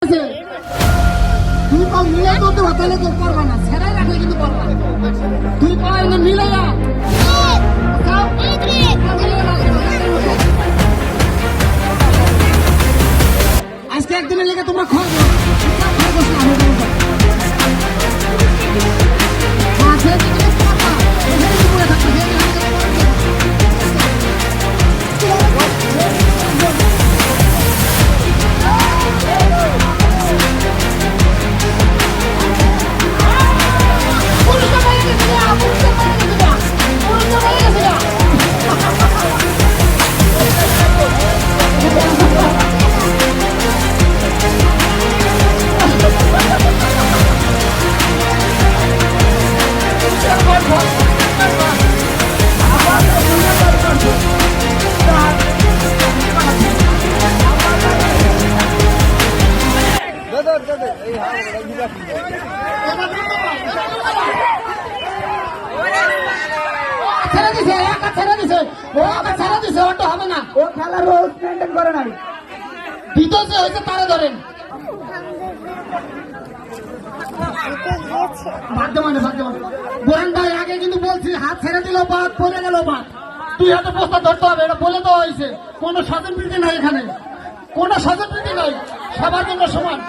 তুই কম মিলে করতে তাহলে তো করবা না, ছেড়াই রাখলে কিন্তু করবা। তুই পাই না মিলে যা আজকে একদিনের লেগে তোমরা খরগোশ আগে কিন্তু বলছি হাত ছেড়ে দিল বাদ পড়ে গেল বাদ। তুই হাতে প্রস্তাব ধরতে হবে, এটা বলে দেওয়া হয়েছে। কোনো স্বজন প্রীতি নাই এখানে, কোনো স্বজন প্রীতি নাই, সবার জন্য সমান।